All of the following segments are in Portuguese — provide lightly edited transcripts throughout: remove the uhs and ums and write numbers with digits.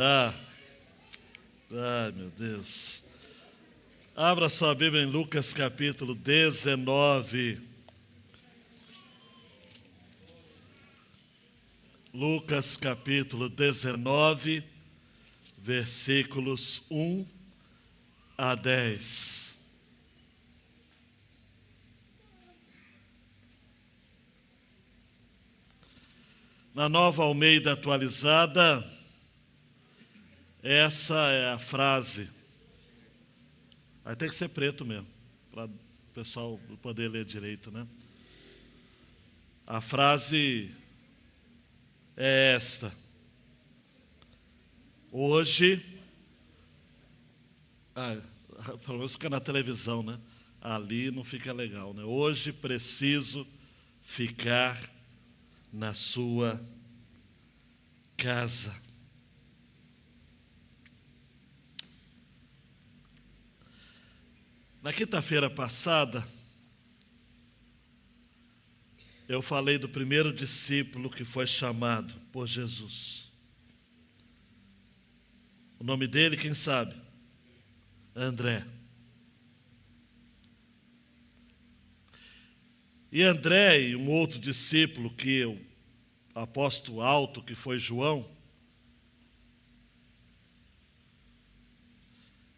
Ah, ai meu Deus. Abra sua Bíblia em Lucas capítulo 19. Lucas capítulo 19, versículos 1 a 10. Na Nova Almeida atualizada, essa é a frase. Aí tem que ser preto mesmo, para o pessoal poder ler direito, né? A frase é esta: hoje, pelo menos fica na televisão, né? Ali não fica legal, né? Hoje preciso ficar na sua casa. Na quinta-feira passada, eu falei do primeiro discípulo que foi chamado por Jesus. O nome dele, quem sabe? André. E André e um outro discípulo que eu aposto alto, que foi João,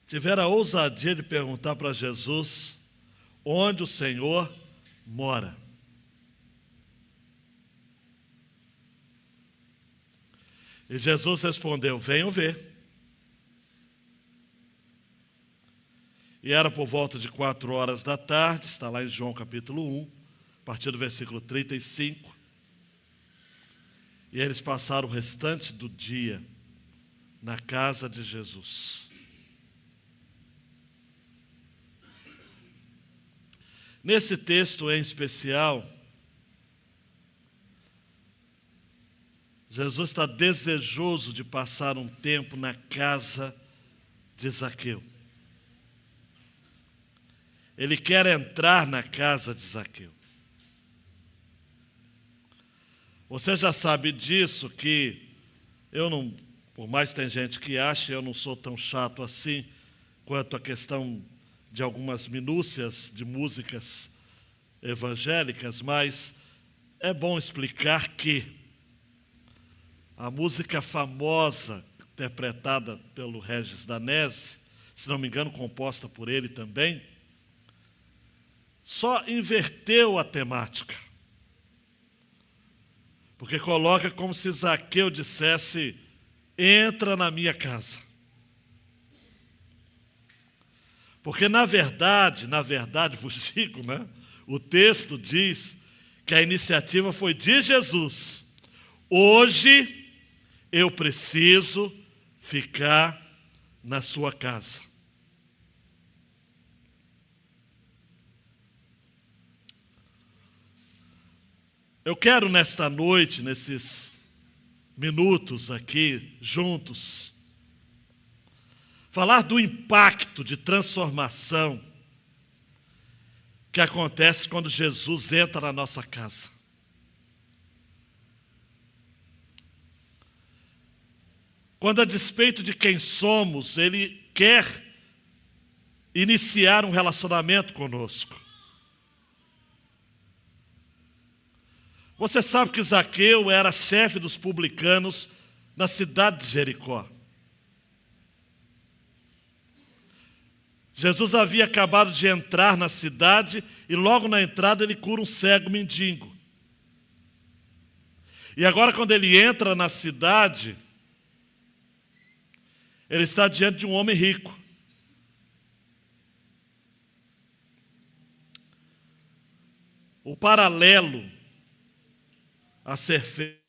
tiveram a ousadia de perguntar para Jesus onde o Senhor mora. E Jesus respondeu: venham ver. E era por volta de 4 horas da tarde, está lá em João capítulo 1, a partir do versículo 35. E eles passaram o restante do dia na casa de Jesus. Nesse texto em especial, Jesus está desejoso de passar um tempo na casa de Zaqueu. Ele quer entrar na casa de Zaqueu. Você já sabe disso, que eu não, por mais que tem gente que acha, eu não sou tão chato assim quanto a questão de algumas minúcias de músicas evangélicas, mas é bom explicar que a música famosa, interpretada pelo Regis Danese, se não me engano, composta por ele também, só inverteu a temática. Porque coloca como se Zaqueu dissesse: entra na minha casa. Porque na verdade, vos digo, né? O texto diz que a iniciativa foi de Jesus. Hoje eu preciso ficar na sua casa. Eu quero nesta noite, nesses minutos aqui juntos, falar do impacto de transformação que acontece quando Jesus entra na nossa casa. Quando, a despeito de quem somos, Ele quer iniciar um relacionamento conosco. Você sabe que Zaqueu era chefe dos publicanos na cidade de Jericó. Jesus havia acabado de entrar na cidade e logo na entrada ele cura um cego mendigo. E agora, quando ele entra na cidade, ele está diante de um homem rico. O paralelo a ser feito.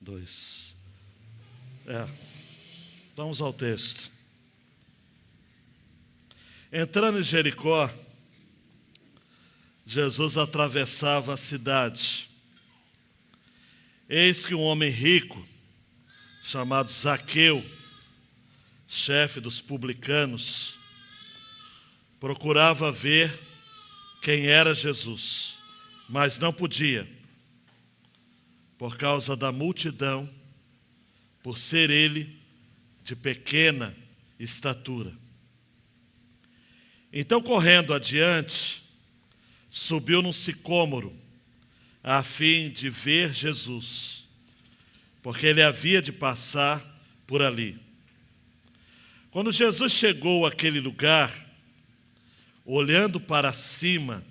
2. Vamos ao texto. Entrando em Jericó, Jesus atravessava a cidade. Eis que um homem rico, chamado Zaqueu, chefe dos publicanos, procurava ver quem era Jesus, mas não podia, por causa da multidão, por ser ele de pequena estatura. Então, correndo adiante, subiu num sicômoro, a fim de ver Jesus, porque ele havia de passar por ali. Quando Jesus chegou àquele lugar, olhando para cima,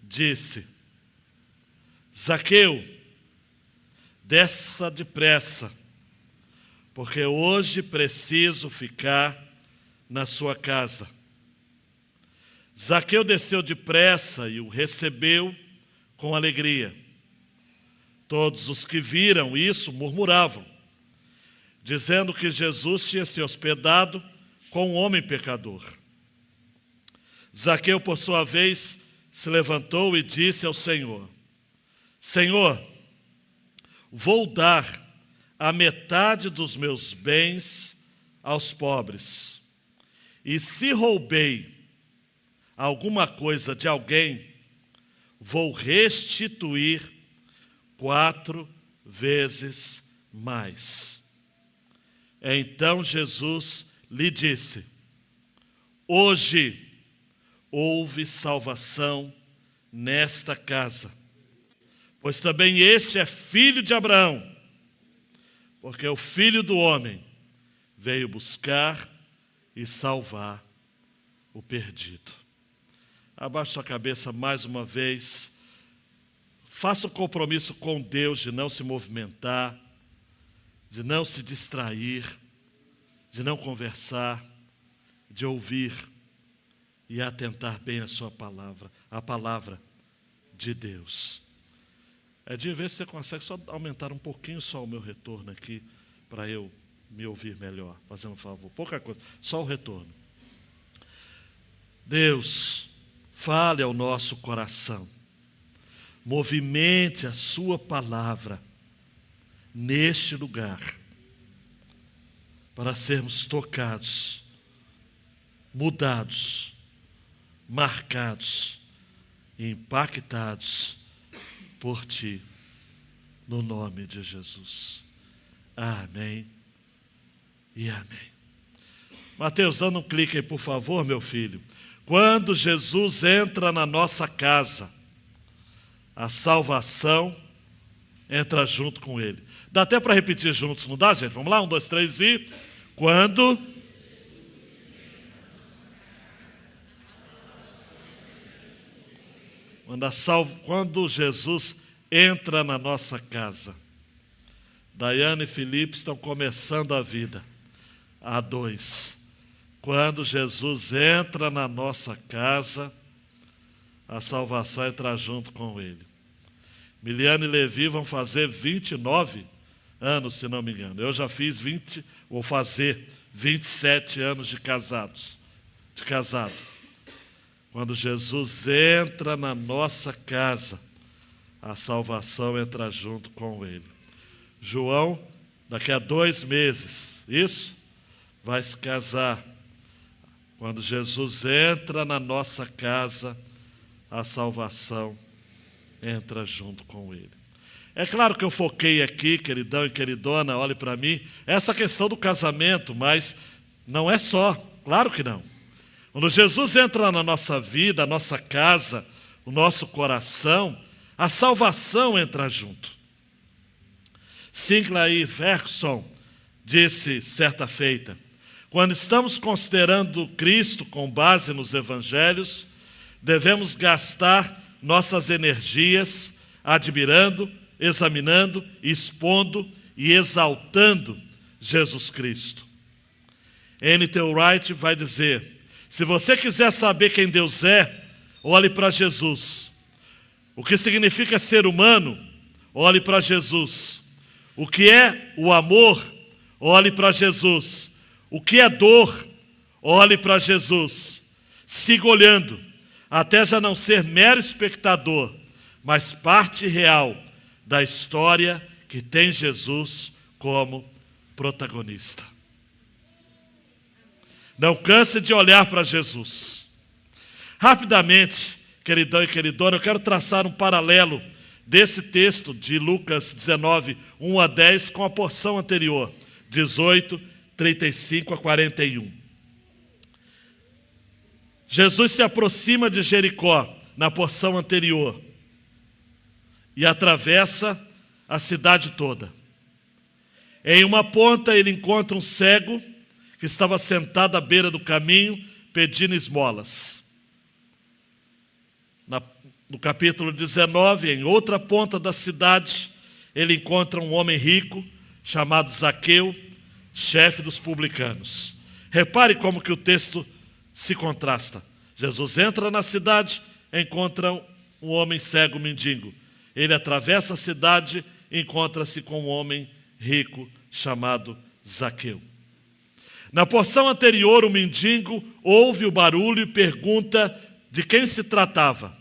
disse: Zaqueu, desça depressa, porque hoje preciso ficar na sua casa. Zaqueu desceu depressa e o recebeu com alegria. Todos os que viram isso murmuravam, dizendo que Jesus tinha se hospedado com um homem pecador. Zaqueu, por sua vez, se levantou e disse ao Senhor: Senhor, vou dar a metade dos meus bens aos pobres. E se roubei alguma coisa de alguém, vou restituir 4 vezes mais. Então Jesus lhe disse: hoje houve salvação nesta casa, pois também este é filho de Abraão, porque o Filho do Homem veio buscar e salvar o perdido. Abaixe sua cabeça mais uma vez. Faça um compromisso com Deus de não se movimentar, de não se distrair, de não conversar, de ouvir e atentar bem a sua palavra, a palavra de Deus. De ver se você consegue só aumentar um pouquinho só o meu retorno aqui, para eu me ouvir melhor, fazendo um favor. Pouca coisa, só o retorno. Deus, fale ao nosso coração. Movimente a sua palavra neste lugar, para sermos tocados, mudados, marcados e impactados por Ti, no nome de Jesus. Amém e amém. Mateus, dando um clique aí, por favor, meu filho. Quando Jesus entra na nossa casa, a salvação entra junto com Ele. Dá até para repetir juntos, não dá, gente? Vamos lá, 1, 2, 3 e... Quando Jesus entra na nossa casa. Daiane e Felipe estão começando a vida. A2. Quando Jesus entra na nossa casa, a salvação entra junto com Ele. Miliane e Levi vão fazer 29 anos, se não me engano. Eu já fiz vou fazer 27 anos de casado. Quando Jesus entra na nossa casa, a salvação entra junto com Ele. João, daqui a 2 meses, isso? Vai se casar. Quando Jesus entra na nossa casa, a salvação entra junto com Ele. É claro que eu foquei aqui, queridão e queridona, olhe para mim, essa questão do casamento, mas não é só, claro que não. Quando Jesus entra na nossa vida, a nossa casa, o nosso coração, a salvação entra junto. Sinclair Ferguson disse certa feita: quando estamos considerando Cristo com base nos evangelhos, devemos gastar nossas energias admirando, examinando, expondo e exaltando Jesus Cristo. N.T. Wright vai dizer: se você quiser saber quem Deus é, olhe para Jesus. O que significa ser humano, olhe para Jesus. O que é o amor? Olhe para Jesus. O que é dor? Olhe para Jesus. Siga olhando, até já não ser mero espectador, mas parte real da história que tem Jesus como protagonista. Não canse de olhar para Jesus. Rapidamente, queridão e queridona, eu quero traçar um paralelo desse texto de Lucas 19, 1 a 10, com a porção anterior, 18, 35 a 41. Jesus se aproxima de Jericó, na porção anterior, e atravessa a cidade toda. Em uma ponta ele encontra um cego que estava sentado à beira do caminho, pedindo esmolas. No capítulo 19, em outra ponta da cidade, ele encontra um homem rico, chamado Zaqueu, chefe dos publicanos. Repare como que o texto se contrasta. Jesus entra na cidade, encontra um homem cego mendigo. Ele atravessa a cidade e encontra-se com um homem rico chamado Zaqueu. Na porção anterior, o mendigo ouve o barulho e pergunta de quem se tratava.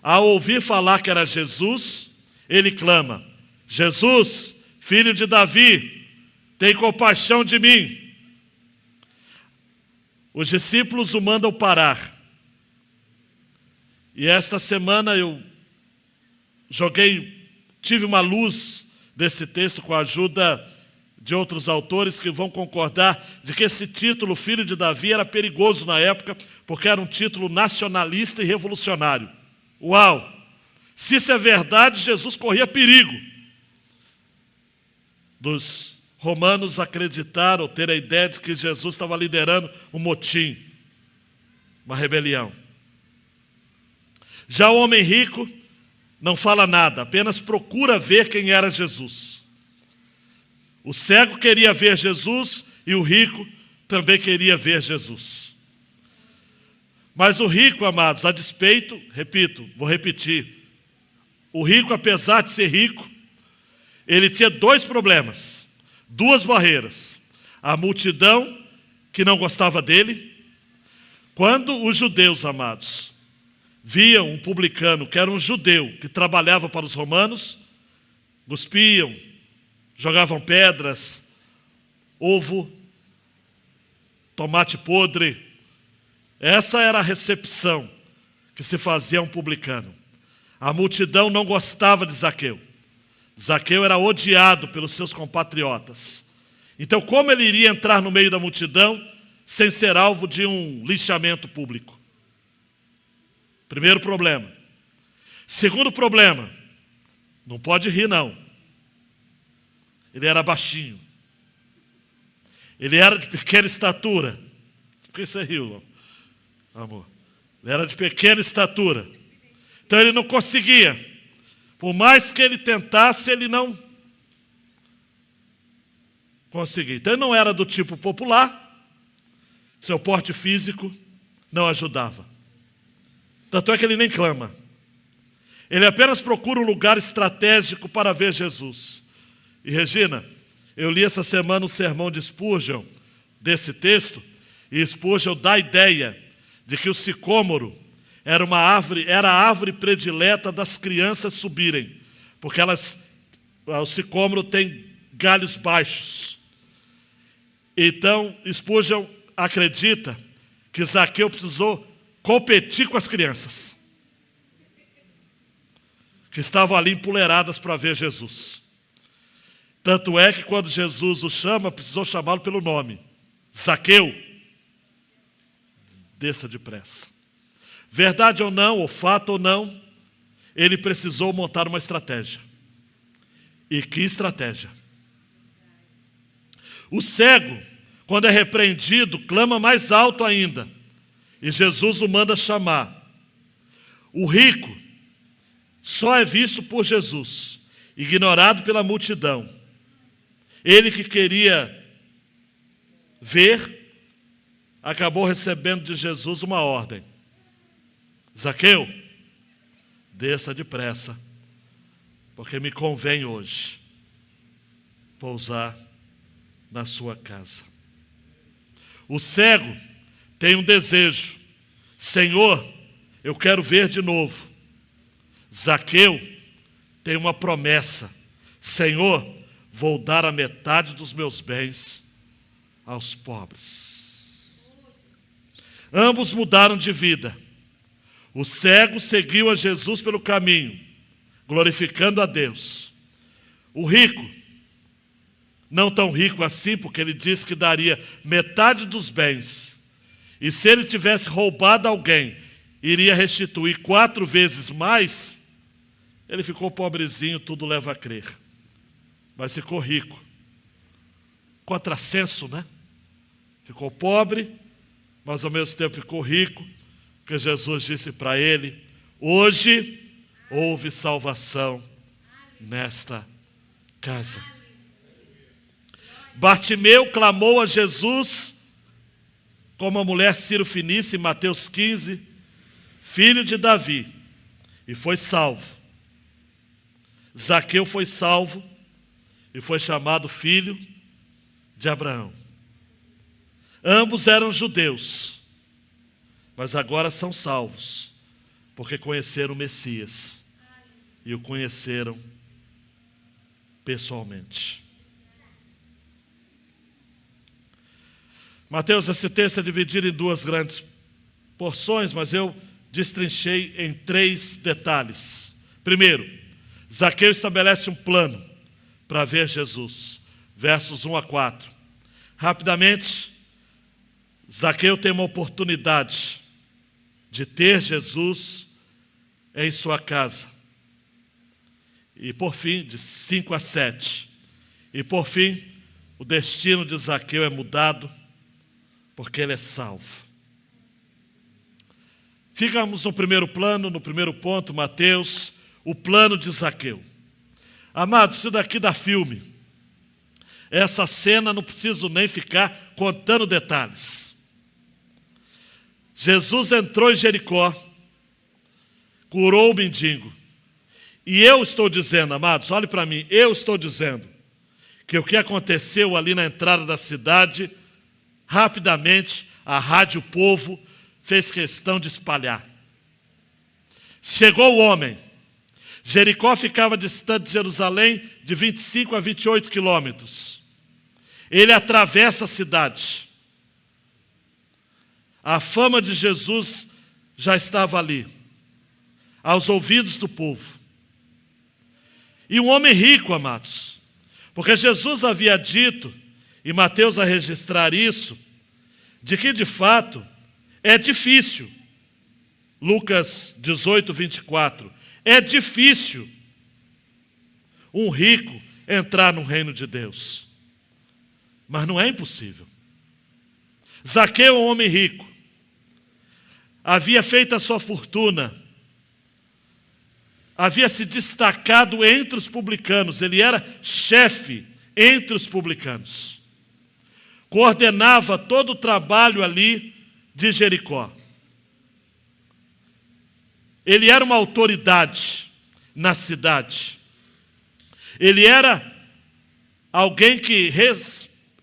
Ao ouvir falar que era Jesus, ele clama: Jesus, filho de Davi, tem compaixão de mim. Os discípulos o mandam parar. E esta semana eu tive uma luz desse texto com a ajuda de outros autores que vão concordar de que esse título, Filho de Davi, era perigoso na época, porque era um título nacionalista e revolucionário. Uau! Se isso é verdade, Jesus corria perigo dos romanos acreditaram, ter a ideia de que Jesus estava liderando um motim, uma rebelião. Já o homem rico não fala nada, apenas procura ver quem era Jesus. O cego queria ver Jesus e o rico também queria ver Jesus. Mas o rico, amados, a despeito, vou repetir, o rico, apesar de ser rico, ele tinha dois problemas. Duas barreiras. A multidão que não gostava dele. Quando os judeus, amados, viam um publicano, que era um judeu, que trabalhava para os romanos, cuspiam, jogavam pedras, ovo, tomate podre. Essa era a recepção que se fazia a um publicano. A multidão não gostava de Zaqueu. Zaqueu era odiado pelos seus compatriotas. Então, como ele iria entrar no meio da multidão sem ser alvo de um linchamento público? Primeiro problema. Segundo problema, não pode rir não. Ele era baixinho. Ele era de pequena estatura. Por que você riu, amor? Ele era de pequena estatura. Então ele não conseguia. Por mais que ele tentasse, ele não conseguia. Então ele não era do tipo popular, seu porte físico não ajudava. Tanto é que ele nem clama. Ele apenas procura um lugar estratégico para ver Jesus. E Regina, eu li essa semana um sermão de Spurgeon, desse texto, e Spurgeon dá a ideia de que o sicômoro era a árvore predileta das crianças subirem, porque o sicômoro tem galhos baixos. Então, Spurgeon acredita que Zaqueu precisou competir com as crianças, que estavam ali empoleiradas para ver Jesus. Tanto é que quando Jesus o chama, precisou chamá-lo pelo nome. Zaqueu, desça depressa. Verdade ou não, ou fato ou não, ele precisou montar uma estratégia. E que estratégia? O cego, quando é repreendido, clama mais alto ainda. E Jesus o manda chamar. O rico só é visto por Jesus, ignorado pela multidão. Ele que queria ver, acabou recebendo de Jesus uma ordem. Zaqueu, desça depressa, porque me convém hoje pousar na sua casa. O cego tem um desejo: Senhor, eu quero ver de novo. Zaqueu tem uma promessa: Senhor, vou dar a metade dos meus bens aos pobres. Ambos mudaram de vida. O cego seguiu a Jesus pelo caminho, glorificando a Deus. O rico, não tão rico assim, porque ele disse que daria metade dos bens. E se ele tivesse roubado alguém, iria restituir 4 vezes mais. Ele ficou pobrezinho, tudo leva a crer. Mas ficou rico. Contrassenso, né? Ficou pobre, mas ao mesmo tempo ficou rico, porque Jesus disse para ele: hoje houve salvação nesta casa. Bartimeu clamou a Jesus, como a mulher Ciro-fenícia, em Mateus 15, filho de Davi, e foi salvo. Zaqueu foi salvo e foi chamado filho de Abraão. Ambos eram judeus, mas agora são salvos, porque conheceram o Messias e o conheceram pessoalmente. Mateus, esse texto é dividido em 2 grandes porções, mas eu destrinchei em 3 detalhes. Primeiro, Zaqueu estabelece um plano para ver Jesus, versos 1 a 4. Rapidamente, Zaqueu tem uma oportunidade de ter Jesus em sua casa. E por fim, de 5 a 7. E por fim, o destino de Zaqueu é mudado, porque ele é salvo. Ficamos no primeiro plano, no primeiro ponto, Mateus, o plano de Zaqueu. Amados, isso daqui dá filme. Essa cena não preciso nem ficar contando detalhes. Jesus entrou em Jericó, curou o mendigo. E eu estou dizendo, amados, olhe para mim, eu estou dizendo que o que aconteceu ali na entrada da cidade, rapidamente a Rádio Povo fez questão de espalhar. Chegou o homem. Jericó ficava distante de Jerusalém de 25 a 28 quilômetros. Ele atravessa a cidade. A fama de Jesus já estava ali, aos ouvidos do povo. E um homem rico, amados, porque Jesus havia dito, e Mateus a registrar isso, de que de fato é difícil. Lucas 18, 24. É difícil um rico entrar no reino de Deus. Mas não é impossível. Zaqueu, um homem rico, havia feito a sua fortuna, havia se destacado entre os publicanos, ele era chefe entre os publicanos. Coordenava todo o trabalho ali de Jericó. Ele era uma autoridade na cidade. Ele era alguém que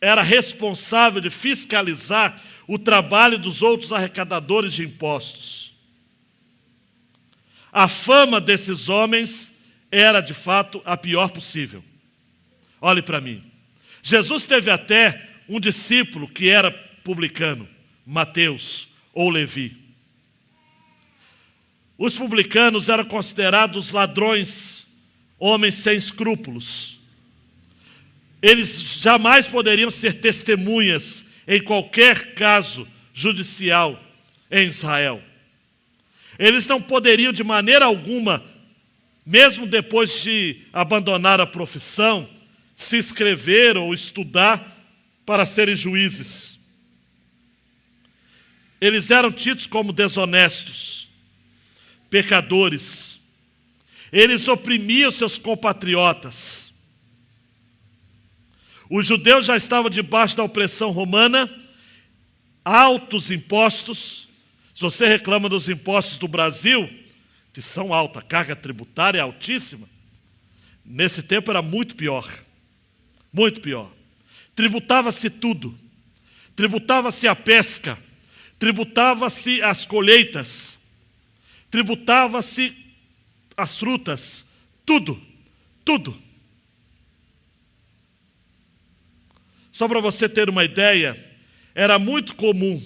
era responsável de fiscalizar o trabalho dos outros arrecadadores de impostos. A fama desses homens era, de fato, a pior possível. Olhe para mim. Jesus teve até um discípulo que era publicano, Mateus ou Levi. Os publicanos eram considerados ladrões, homens sem escrúpulos. Eles jamais poderiam ser testemunhas em qualquer caso judicial em Israel. Eles não poderiam de maneira alguma, mesmo depois de abandonar a profissão, se inscrever ou estudar para serem juízes. Eles eram tidos como desonestos, pecadores. Eles oprimiam seus compatriotas. Os judeus já estavam debaixo da opressão romana, altos impostos. Se você reclama dos impostos do Brasil, que são altos, a carga tributária é altíssima, nesse tempo era muito pior. Muito pior. Tributava-se tudo. Tributava-se a pesca. Tributava-se as colheitas. Tributava-se as frutas. Tudo. Tudo. Só para você ter uma ideia, era muito comum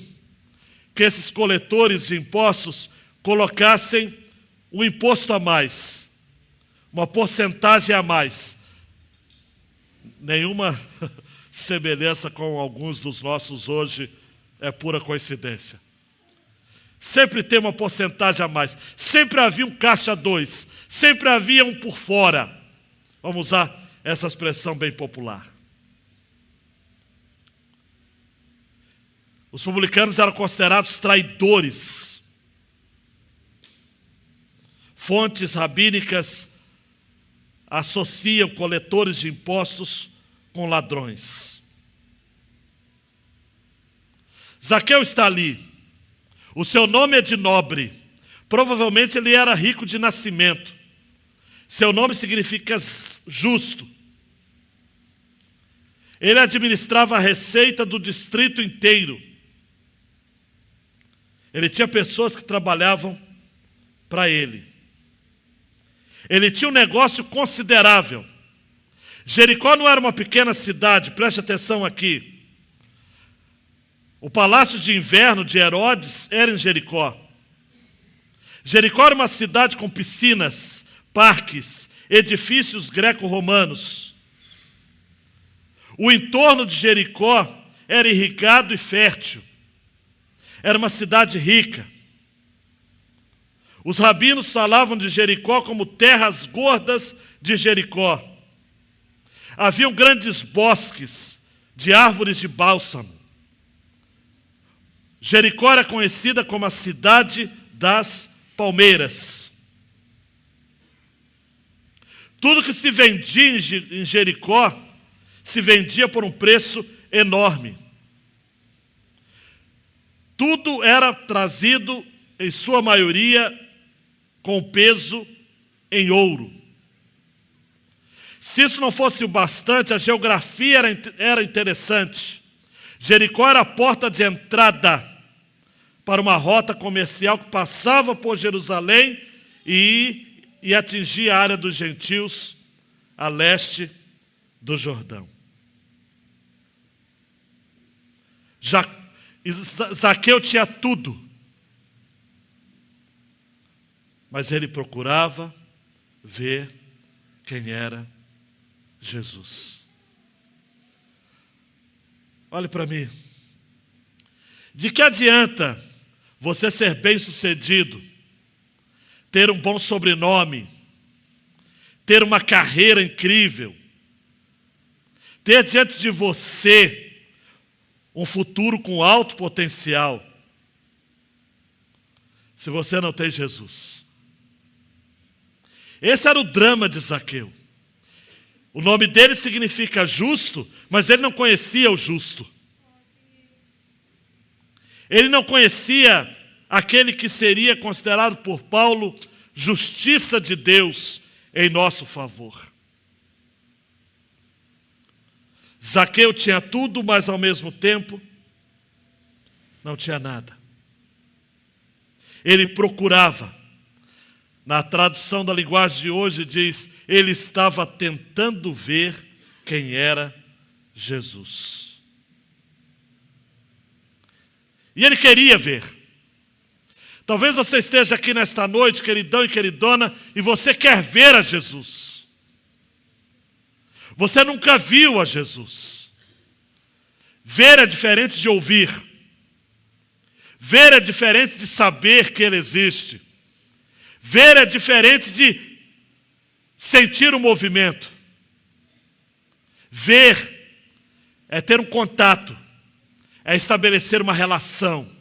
que esses coletores de impostos colocassem um imposto a mais, uma porcentagem a mais. Nenhuma semelhança com alguns dos nossos hoje é pura coincidência. Sempre tem uma porcentagem a mais. Sempre havia um caixa 2. Sempre havia um por fora. Vamos usar essa expressão bem popular. Os publicanos eram considerados traidores. Fontes rabínicas associam coletores de impostos com ladrões. Zaqueu está ali. O seu nome é de nobre. Provavelmente ele era rico de nascimento. Seu nome significa justo. Ele administrava a receita do distrito inteiro. Ele tinha pessoas que trabalhavam para ele. Ele tinha um negócio considerável. Jericó não era uma pequena cidade, preste atenção aqui. O palácio de inverno de Herodes era em Jericó. Jericó era uma cidade com piscinas, parques, edifícios greco-romanos. O entorno de Jericó era irrigado e fértil. Era uma cidade rica. Os rabinos falavam de Jericó como terras gordas de Jericó. Haviam grandes bosques de árvores de bálsamo. Jericó era conhecida como a cidade das palmeiras. Tudo que se vendia em Jericó se vendia por um preço enorme. Tudo era trazido, em sua maioria, com peso em ouro. Se isso não fosse o bastante, a geografia era interessante. Jericó era a porta de entrada para uma rota comercial que passava por Jerusalém e atingia a área dos gentios a leste do Jordão. Zaqueu tinha tudo, mas ele procurava ver quem era Jesus. Olhe para mim. De que adianta você ser bem-sucedido, ter um bom sobrenome, ter uma carreira incrível, ter diante de você um futuro com alto potencial, se você não tem Jesus? Esse era o drama de Zaqueu. O nome dele significa justo, mas ele não conhecia o justo. Ele não conhecia aquele que seria considerado por Paulo justiça de Deus em nosso favor. Zaqueu tinha tudo, mas ao mesmo tempo não tinha nada. Ele procurava. Na tradução da linguagem de hoje diz, ele estava tentando ver quem era Jesus. E ele queria ver. Talvez você esteja aqui nesta noite, queridão e queridona, e você quer ver a Jesus. Você nunca viu a Jesus. Ver é diferente de ouvir. Ver é diferente de saber que Ele existe. Ver é diferente de sentir o movimento. Ver é ter um contato, é estabelecer uma relação.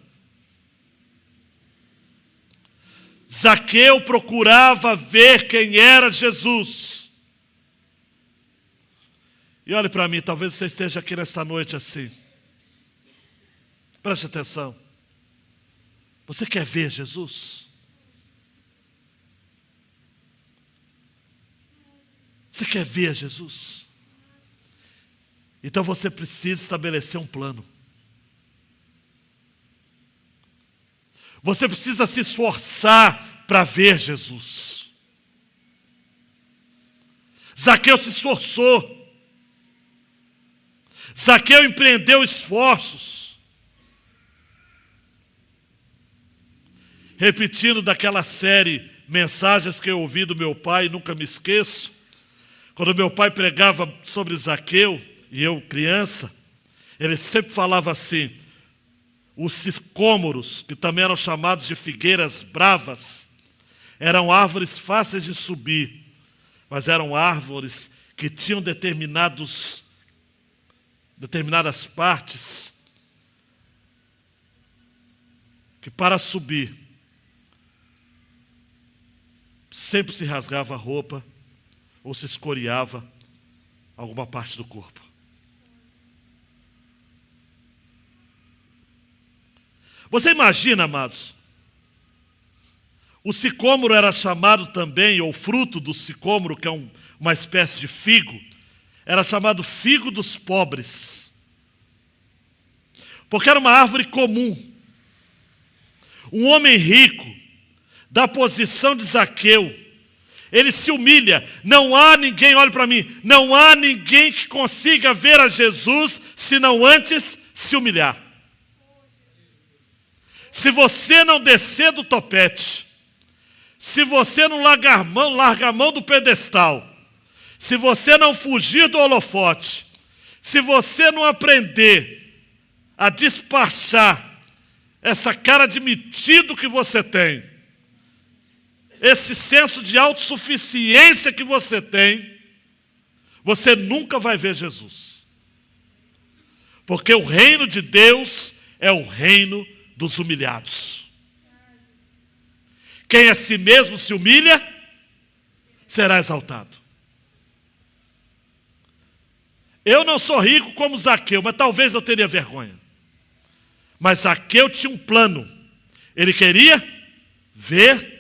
Zaqueu procurava ver quem era Jesus. E olhe para mim, talvez você esteja aqui nesta noite assim. Preste atenção. Você quer ver Jesus? Você quer ver Jesus? Então você precisa estabelecer um plano. Você precisa se esforçar para ver Jesus. Zaqueu se esforçou. Zaqueu empreendeu esforços. Repetindo daquela série Mensagens que eu ouvi do meu pai, nunca me esqueço. Quando meu pai pregava sobre Zaqueu, e eu criança, ele sempre falava assim: os sicômoros, que também eram chamados de figueiras bravas, eram árvores fáceis de subir, mas eram árvores que tinham determinadas partes que, para subir, sempre se rasgava a roupa ou se escoriava alguma parte do corpo. Você imagina, amados, o sicômoro era chamado também, ou fruto do sicômoro, que é uma espécie de figo, era chamado figo dos pobres, porque era uma árvore comum. Um homem rico, da posição de Zaqueu, ele se humilha. Não há ninguém, olhe para mim, não há ninguém que consiga ver a Jesus se não antes se humilhar. Se você não descer do topete, se você não largar a mão do pedestal, se você não fugir do holofote, se você não aprender a despachar essa cara de metido que você tem, esse senso de autossuficiência que você tem, você nunca vai ver Jesus. Porque o reino de Deus é o reino dos humilhados. Quem a si mesmo se humilha, será exaltado. Eu não sou rico como Zaqueu, mas talvez eu teria vergonha. Mas Zaqueu tinha um plano. Ele queria ver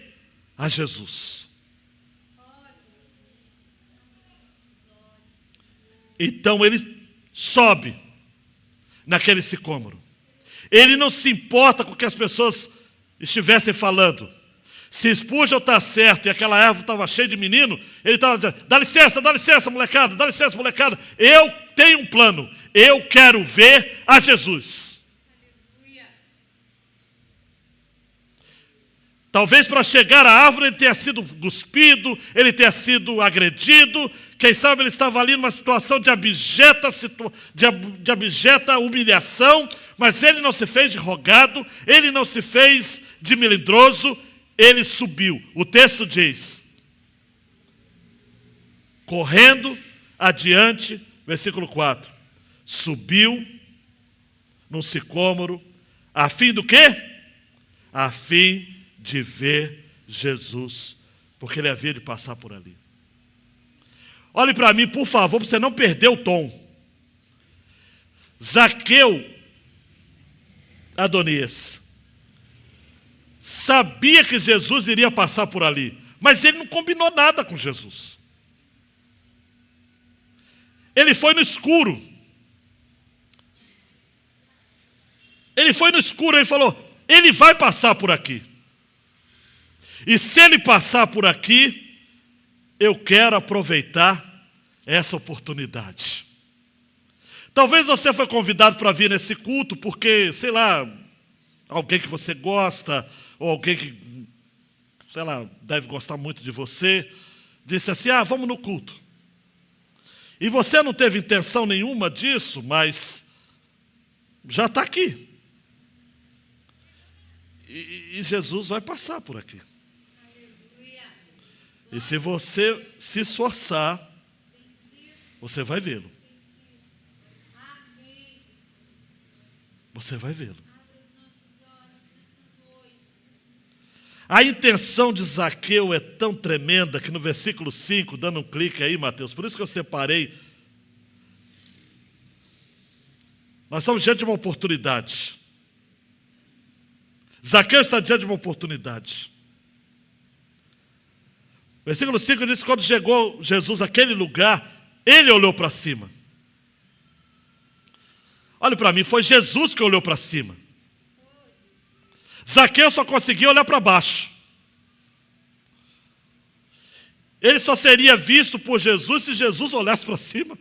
a Jesus. Então ele sobe naquele sicômoro. Ele não se importa com o que as pessoas estivessem falando. Se Spurgeon está certo e aquela árvore estava cheia de menino, ele estava dizendo: dá licença, molecada, dá licença, molecada. Eu tenho um plano. Eu quero ver a Jesus. Talvez para chegar à árvore ele tenha sido cuspido, ele tenha sido agredido. Quem sabe ele estava ali numa situação de abjeta humilhação, mas ele não se fez de rogado, ele não se fez de melindroso, ele subiu. O texto diz, correndo adiante, versículo 4, subiu num sicômoro, a fim do quê? A fim de ver Jesus, porque ele havia de passar por ali. Olhe para mim, por favor, para você não perder o tom. Zaqueu, Adonias, sabia que Jesus iria passar por ali, mas ele não combinou nada com Jesus. Ele foi no escuro. Ele falou, ele vai passar por aqui. E se ele passar por aqui, eu quero aproveitar essa oportunidade. Talvez você foi convidado para vir nesse culto porque, sei lá, alguém que você gosta, ou alguém que, sei lá, deve gostar muito de você, disse assim, vamos no culto. E você não teve intenção nenhuma disso, mas já está aqui. E Jesus vai passar por aqui. E se você se esforçar, você vai vê-lo. Você vai vê-lo. A intenção de Zaqueu é tão tremenda que no versículo 5, dando um clique aí, Mateus, por isso que eu separei. Nós estamos diante de uma oportunidade. Zaqueu está diante de uma oportunidade. Versículo 5 diz que quando chegou Jesus àquele lugar, ele olhou para cima. Olhe para mim, foi Jesus que olhou para cima. Zaqueu só conseguia olhar para baixo. Ele só seria visto por Jesus se Jesus olhasse para cima.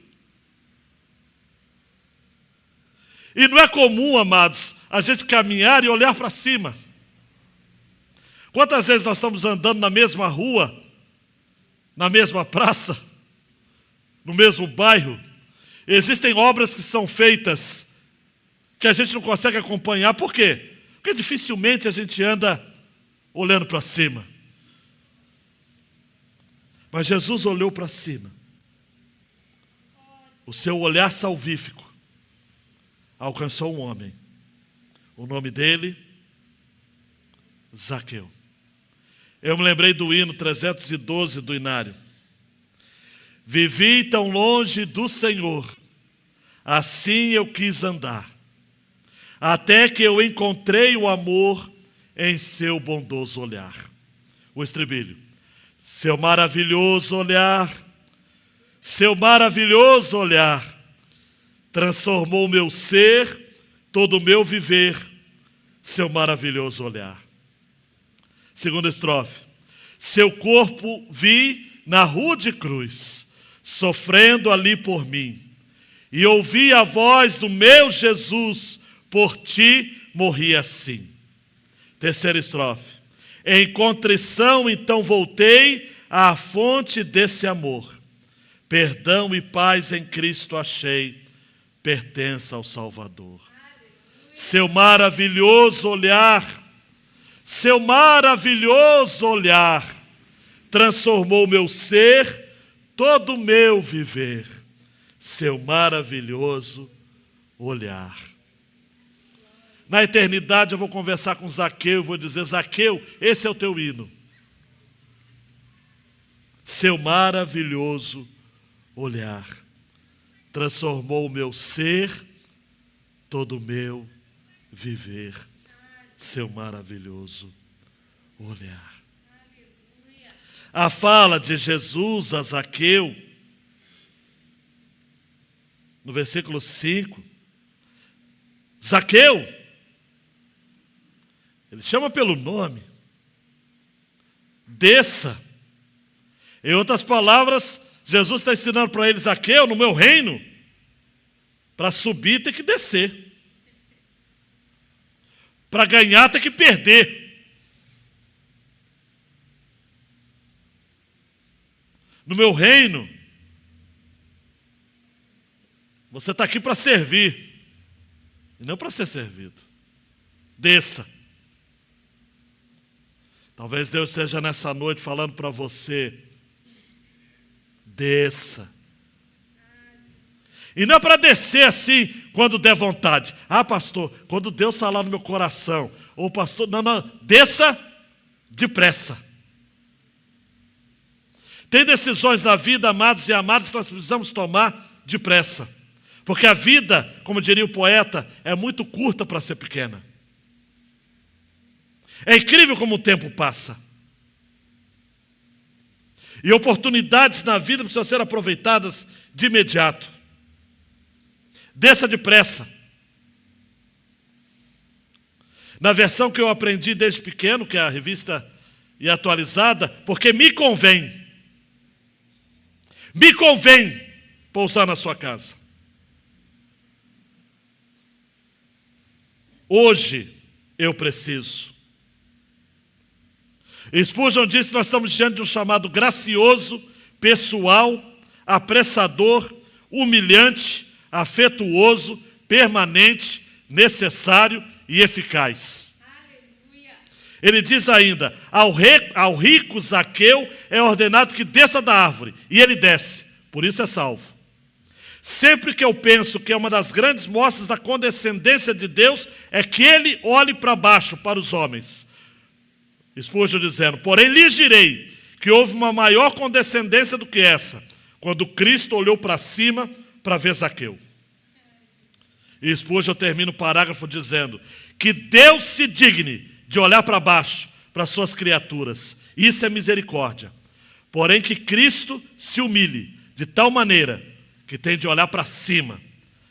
E não é comum, amados, a gente caminhar e olhar para cima. Quantas vezes nós estamos andando na mesma rua, na mesma praça, no mesmo bairro, existem obras que são feitas que a gente não consegue acompanhar. Por quê? Porque dificilmente a gente anda olhando para cima. Mas Jesus olhou para cima. O seu olhar salvífico alcançou um homem. O nome dele, Zaqueu. Eu me lembrei do hino 312 do Inário. Vivi tão longe do Senhor, assim eu quis andar, até que eu encontrei o amor em seu bondoso olhar. O estribilho. Seu maravilhoso olhar, seu maravilhoso olhar, transformou meu ser, todo o meu viver, seu maravilhoso olhar. Segunda estrofe. Seu corpo vi na rude cruz, sofrendo ali por mim, e ouvi a voz do meu Jesus, por ti morri assim. Terceira estrofe. Em contrição então voltei à fonte desse amor. Perdão e paz em Cristo achei, pertence ao Salvador. Seu maravilhoso olhar, seu maravilhoso olhar, transformou meu ser, todo o meu viver. Seu maravilhoso olhar. Na eternidade eu vou conversar com Zaqueu, vou dizer: Zaqueu, esse é o teu hino. Seu maravilhoso olhar transformou o meu ser, todo o meu viver. Seu maravilhoso olhar. A fala de Jesus a Zaqueu, no versículo 5, Zaqueu, ele chama pelo nome, desça. Em outras palavras, Jesus está ensinando para ele: Zaqueu, no meu reino, para subir tem que descer. Para ganhar tem que perder. No meu reino, você está aqui para servir, e não para ser servido. Desça. Talvez Deus esteja nessa noite falando para você: desça. E não é para descer assim, quando der vontade. Ah, pastor, quando Deus falar no meu coração. Ou pastor, não, desça depressa. Tem decisões na vida, amados e amadas, que nós precisamos tomar depressa. Porque a vida, como diria o poeta, é muito curta para ser pequena. É incrível como o tempo passa. E oportunidades na vida precisam ser aproveitadas de imediato. Desça depressa. Na versão que eu aprendi desde pequeno, que é a revista e atualizada, porque me convém pousar na sua casa. Hoje eu preciso. Spurgeon disse que nós estamos diante de um chamado gracioso, pessoal, apressador, humilhante, afetuoso, permanente, necessário e eficaz. Aleluia. Ele diz ainda: ao rico Zaqueu é ordenado que desça da árvore, e ele desce, por isso é salvo. Sempre que eu penso que é uma das grandes mostras da condescendência de Deus, é que ele olhe para baixo, para os homens. Spurgeon dizendo: porém lhes direi que houve uma maior condescendência do que essa, quando Cristo olhou para cima para ver Zaqueu. E Spurgeon termina o parágrafo dizendo que Deus se digne de olhar para baixo, para suas criaturas. Isso é misericórdia. Porém que Cristo se humilhe de tal maneira que tem de olhar para cima,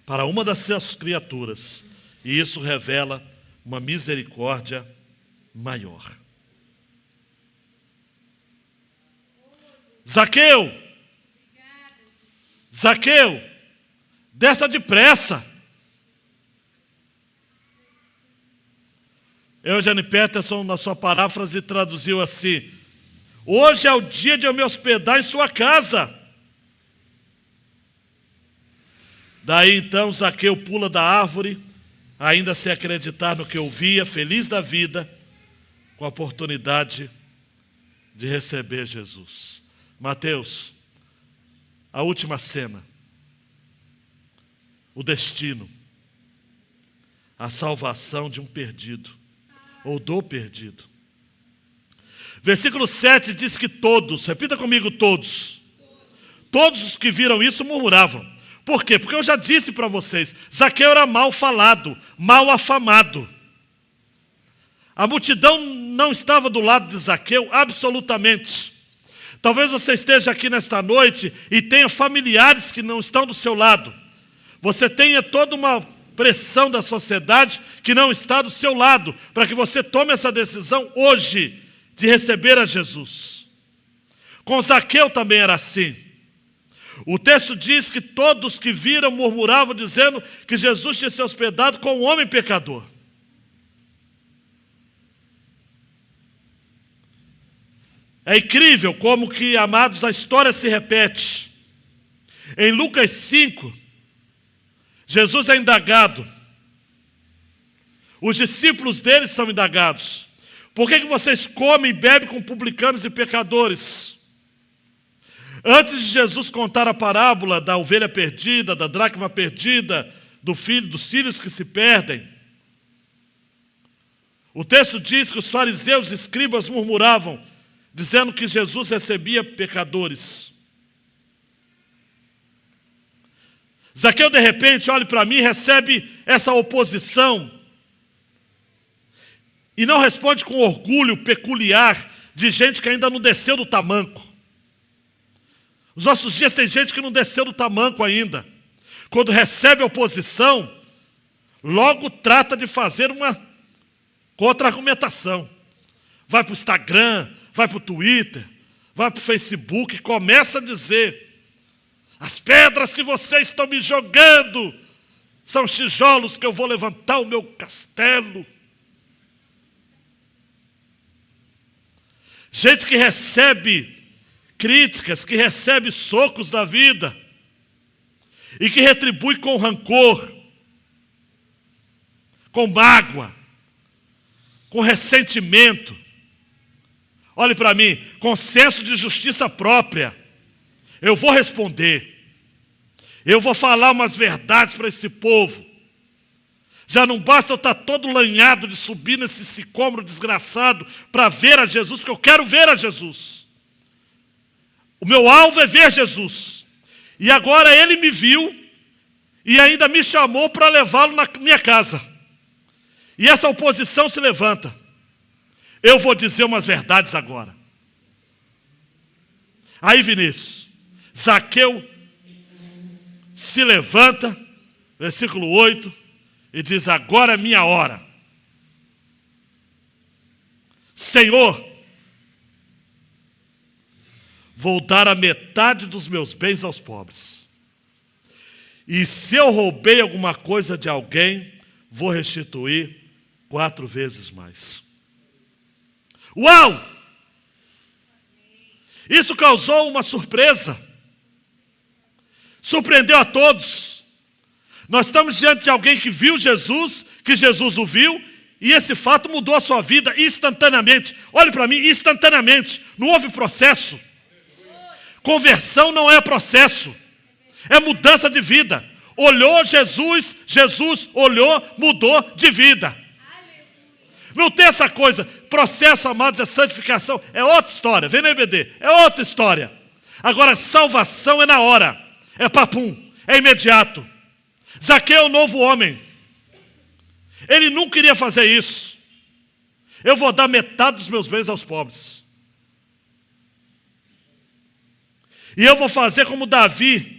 para uma das suas criaturas. E isso revela uma misericórdia maior. Zaqueu, Zaqueu, desça depressa. Eugene Peterson, na sua paráfrase, traduziu assim: hoje é o dia de eu me hospedar em sua casa. Daí então Zaqueu pula da árvore, ainda sem acreditar no que ouvia, feliz da vida, com a oportunidade de receber Jesus. Mateus, a última cena, o destino, a salvação de um perdido, ou do perdido. Versículo 7 diz que todos, repita comigo, todos os que viram isso murmuravam. Por quê? Porque eu já disse para vocês, Zaqueu era mal falado, mal afamado. A multidão não estava do lado de Zaqueu, absolutamente. Talvez você esteja aqui nesta noite e tenha familiares que não estão do seu lado. Você tenha toda uma pressão da sociedade que não está do seu lado, para que você tome essa decisão hoje de receber a Jesus. Com Zaqueu também era assim. O texto diz que todos que viram murmuravam, dizendo que Jesus tinha se hospedado com um homem pecador. É incrível como que, amados, a história se repete. Em Lucas 5, Jesus é indagado. Os discípulos dele são indagados. Por que vocês comem e bebem com publicanos e pecadores? Antes de Jesus contar a parábola da ovelha perdida, da dracma perdida, dos filhos que se perdem, o texto diz que os fariseus e escribas murmuravam, dizendo que Jesus recebia pecadores. Zaqueu, de repente, olha para mim, recebe essa oposição e não responde com orgulho peculiar de gente que ainda não desceu do tamanco. Nos nossos dias tem gente que não desceu do tamanco ainda. Quando recebe oposição, logo trata de fazer uma contra-argumentação. Vai para o Instagram, vai para o Twitter, vai para o Facebook e começa a dizer: as pedras que vocês estão me jogando são tijolos que eu vou levantar o meu castelo. Gente que recebe críticas, que recebe socos da vida e que retribui com rancor, com mágoa, com ressentimento. Olhe para mim, com senso de justiça própria. Eu vou responder. Eu vou falar umas verdades para esse povo. Já não basta eu estar todo lanhado de subir nesse sicômoro desgraçado para ver a Jesus, porque eu quero ver a Jesus. O meu alvo é ver Jesus. E agora ele me viu e ainda me chamou para levá-lo na minha casa. E essa oposição se levanta. Eu vou dizer umas verdades agora. Aí, Vinícius, Zaqueu se levanta, versículo 8, e diz: agora é minha hora. Senhor, vou dar a metade dos meus bens aos pobres. E se eu roubei alguma coisa de alguém, vou restituir 4 vezes mais. Uau! Isso causou uma surpresa. Surpreendeu a todos. Nós estamos diante de alguém que viu Jesus, que Jesus o viu, e esse fato mudou a sua vida instantaneamente. Olhe para mim, instantaneamente. Não houve processo. Conversão não é processo. É mudança de vida. Olhou Jesus, Jesus olhou, mudou de vida. Não tem essa coisa. Processo, amados, é santificação. É outra história. Vem no EBD. É outra história. Agora, salvação é na hora. É papum. É imediato. Zaqueu é o novo homem. Ele nunca iria fazer isso. Eu vou dar metade dos meus bens aos pobres. E eu vou fazer como Davi.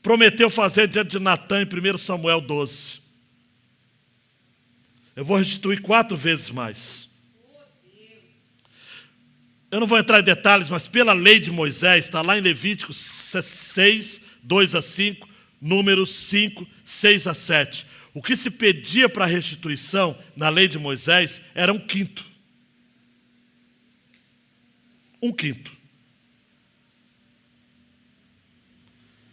prometeu fazer diante de Natã em 1 Samuel 12. Eu vou restituir 4 vezes mais. Eu não vou entrar em detalhes, mas pela lei de Moisés, está lá em Levíticos 6, 2 a 5, Números 5, 6 a 7. O que se pedia para restituição na lei de Moisés era 1/5. 1/5.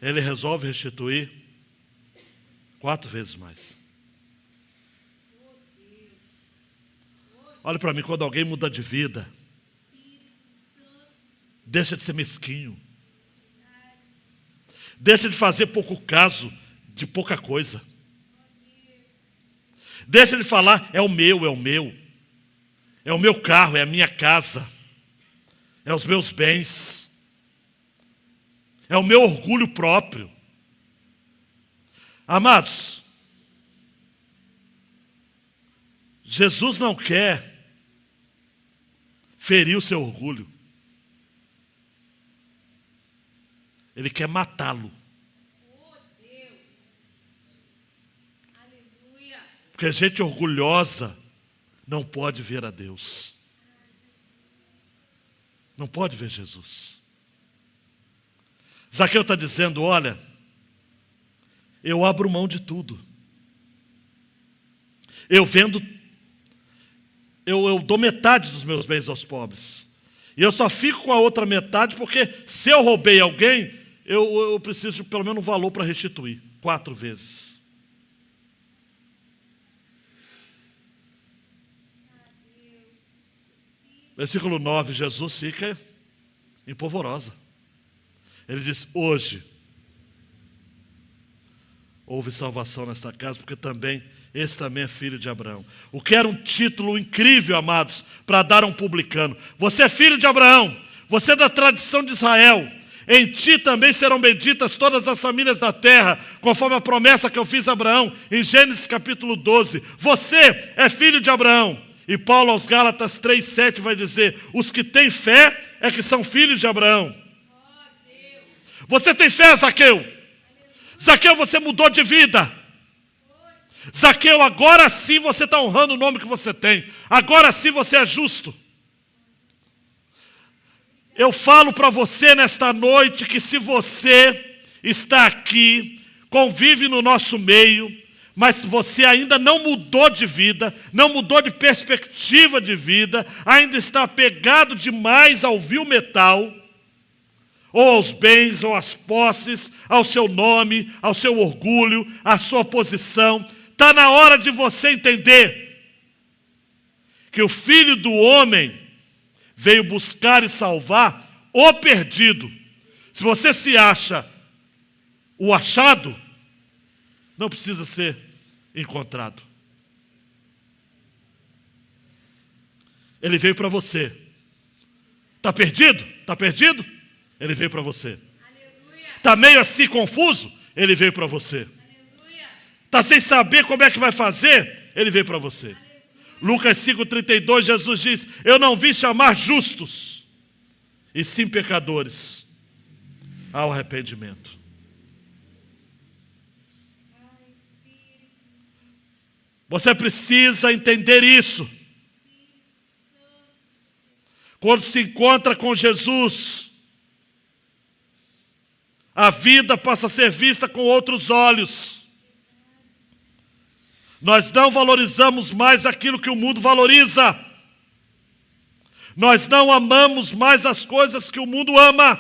Ele resolve restituir 4 vezes mais. Olha para mim, quando alguém muda de vida, deixa de ser mesquinho. Deixa de fazer pouco caso de pouca coisa. Deixa de falar, é o meu. É o meu carro, é a minha casa. É os meus bens. É o meu orgulho próprio. Amados, Jesus não quer ferir o seu orgulho. Ele quer matá-lo. Porque gente orgulhosa não pode ver a Deus. Não pode ver Jesus. Zaqueu está dizendo, olha, eu abro mão de tudo. Eu dou metade dos meus bens aos pobres. E eu só fico com a outra metade porque se eu roubei alguém, eu preciso de pelo menos um valor para restituir. 4 vezes. Versículo 9, Jesus fica em polvorosa. Ele diz, hoje houve salvação nesta casa, porque esse também é filho de Abraão. O que era um título incrível, amados, para dar a um publicano. Você é filho de Abraão, você é da tradição de Israel. Em ti também serão benditas todas as famílias da terra, conforme a promessa que eu fiz a Abraão, em Gênesis capítulo 12. Você é filho de Abraão. E Paulo aos Gálatas 3:7 vai dizer, os que têm fé é que são filhos de Abraão. Você tem fé, Zaqueu? Zaqueu, você mudou de vida. Zaqueu, agora sim você está honrando o nome que você tem. Agora sim você é justo. Eu falo para você nesta noite que se você está aqui, convive no nosso meio, mas você ainda não mudou de vida, não mudou de perspectiva de vida, ainda está apegado demais ao vil metal, ou aos bens, ou às posses, ao seu nome, ao seu orgulho, à sua posição. Está na hora de você entender que o Filho do Homem veio buscar e salvar o perdido. Se você se acha o achado, não precisa ser encontrado. Ele veio para você. Está perdido? Está perdido? Ele veio para você. Está meio assim confuso? Ele veio para você. Está sem saber como é que vai fazer? Ele veio para você. Aleluia. Lucas 5,32, Jesus diz, eu não vim chamar justos, e sim pecadores ao arrependimento. Você precisa entender isso. Quando se encontra com Jesus, a vida passa a ser vista com outros olhos. Nós não valorizamos mais aquilo que o mundo valoriza. Nós não amamos mais as coisas que o mundo ama.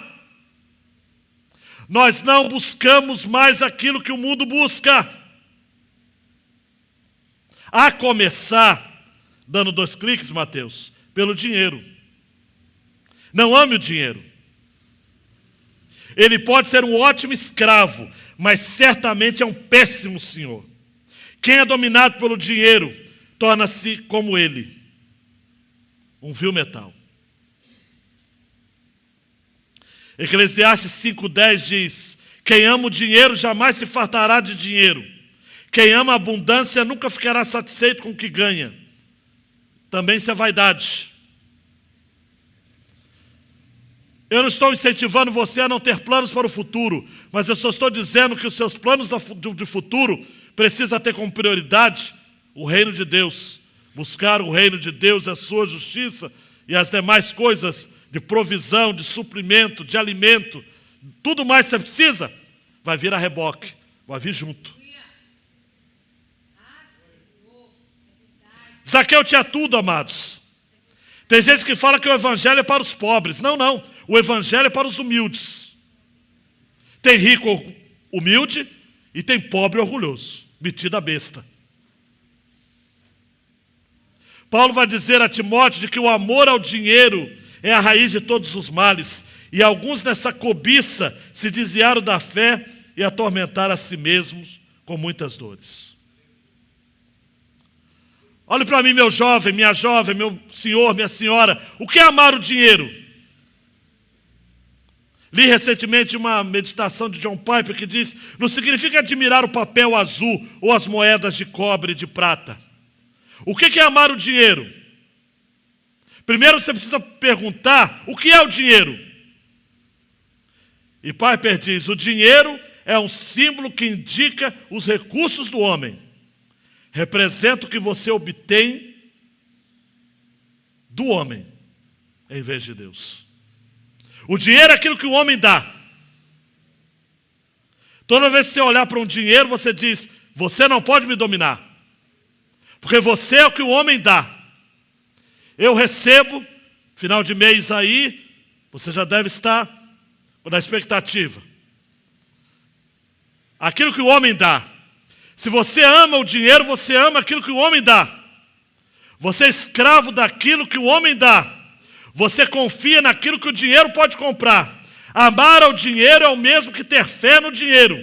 Nós não buscamos mais aquilo que o mundo busca. A começar, dando 2 cliques, Mateus, pelo dinheiro. Não ame o dinheiro. Ele pode ser um ótimo escravo, mas certamente é um péssimo senhor. Quem é dominado pelo dinheiro torna-se como ele, um vil metal. Eclesiastes 5,10 diz, quem ama o dinheiro jamais se fartará de dinheiro. Quem ama a abundância nunca ficará satisfeito com o que ganha. Também isso é vaidade. Eu não estou incentivando você a não ter planos para o futuro, mas eu só estou dizendo que os seus planos de futuro precisam ter como prioridade o reino de Deus. Buscar o reino de Deus, a sua justiça e as demais coisas de provisão, de suprimento, de alimento, tudo mais que você precisa, vai vir a reboque, vai vir junto. Zaqueu tinha tudo, amados. Tem gente que fala que o evangelho é para os pobres. Não, não. O evangelho é para os humildes. Tem rico humilde e tem pobre orgulhoso, metido a besta. Paulo vai dizer a Timóteo de que o amor ao dinheiro é a raiz de todos os males. E alguns nessa cobiça se desviaram da fé e atormentaram a si mesmos com muitas dores. Olhe para mim, meu jovem, meu senhor, minha senhora. O que é amar o dinheiro? Li recentemente uma meditação de John Piper que diz: não significa admirar o papel azul ou as moedas de cobre e de prata. O que é amar o dinheiro? Primeiro você precisa perguntar o que é o dinheiro. E Piper diz: o dinheiro é um símbolo que indica os recursos do homem. Representa o que você obtém do homem, em vez de Deus. O dinheiro é aquilo que o homem dá. Toda vez que você olhar para um dinheiro, você diz: você não pode me dominar, porque você é o que o homem dá. Eu recebo, final de mês aí, você já deve estar na expectativa. Aquilo que o homem dá. Se você ama o dinheiro, você ama aquilo que o homem dá. Você é escravo daquilo que o homem dá. Você confia naquilo que o dinheiro pode comprar. Amar ao dinheiro é o mesmo que ter fé no dinheiro.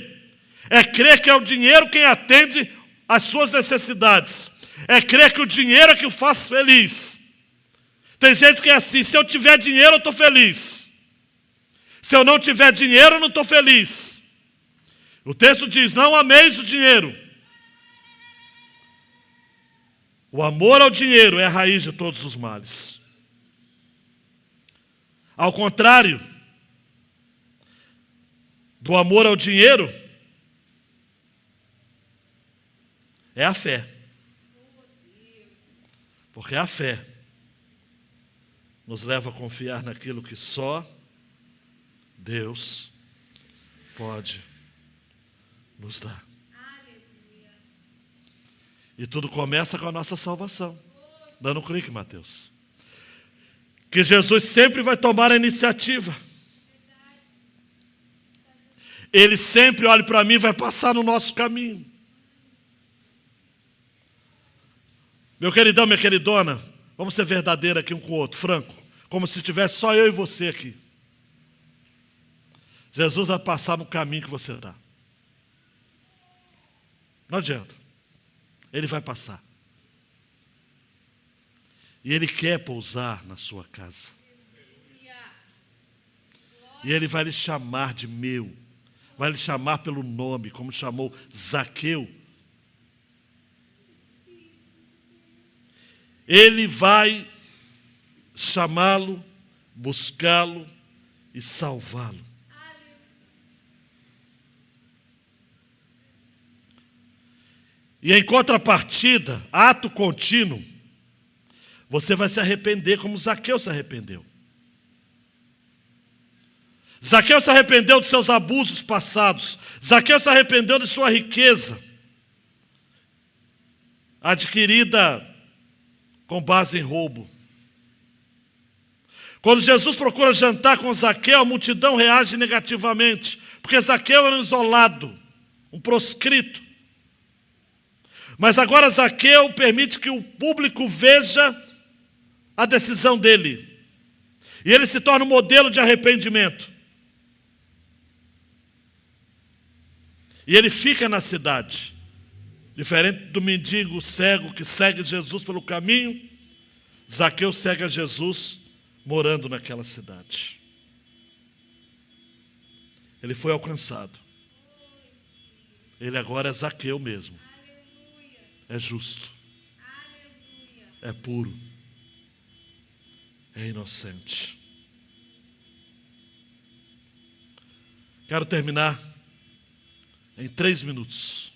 É crer que é o dinheiro quem atende às suas necessidades. É crer que o dinheiro é que o faz feliz. Tem gente que é assim: se eu tiver dinheiro, eu estou feliz. Se eu não tiver dinheiro, eu não estou feliz. O texto diz: não ameis o dinheiro. O amor ao dinheiro é a raiz de todos os males. Ao contrário do amor ao dinheiro, é a fé. Porque a fé nos leva a confiar naquilo que só Deus pode nos dar. E tudo começa com a nossa salvação. Dando um clique, Mateus. Que Jesus sempre vai tomar a iniciativa. Ele sempre, olhe para mim, vai passar no nosso caminho. Meu queridão, minha queridona, vamos ser verdadeiros aqui um com o outro, franco. Como se tivesse só eu e você aqui. Jesus vai passar no caminho que você está. Não adianta. Ele vai passar. E Ele quer pousar na sua casa. E Ele vai lhe chamar de meu. Vai lhe chamar pelo nome, como chamou Zaqueu. Ele vai chamá-lo, buscá-lo e salvá-lo. E em contrapartida, ato contínuo, você vai se arrepender como Zaqueu se arrependeu. Zaqueu se arrependeu dos seus abusos passados. Zaqueu se arrependeu de sua riqueza, adquirida com base em roubo. Quando Jesus procura jantar com Zaqueu, a multidão reage negativamente, porque Zaqueu era um isolado, um proscrito. Mas agora Zaqueu permite que o público veja a decisão dele. E ele se torna um modelo de arrependimento. E ele fica na cidade. Diferente do mendigo cego que segue Jesus pelo caminho, Zaqueu segue a Jesus morando naquela cidade. Ele foi alcançado. Ele agora é Zaqueu mesmo. É justo. É puro. É inocente. Quero terminar em 3 minutos.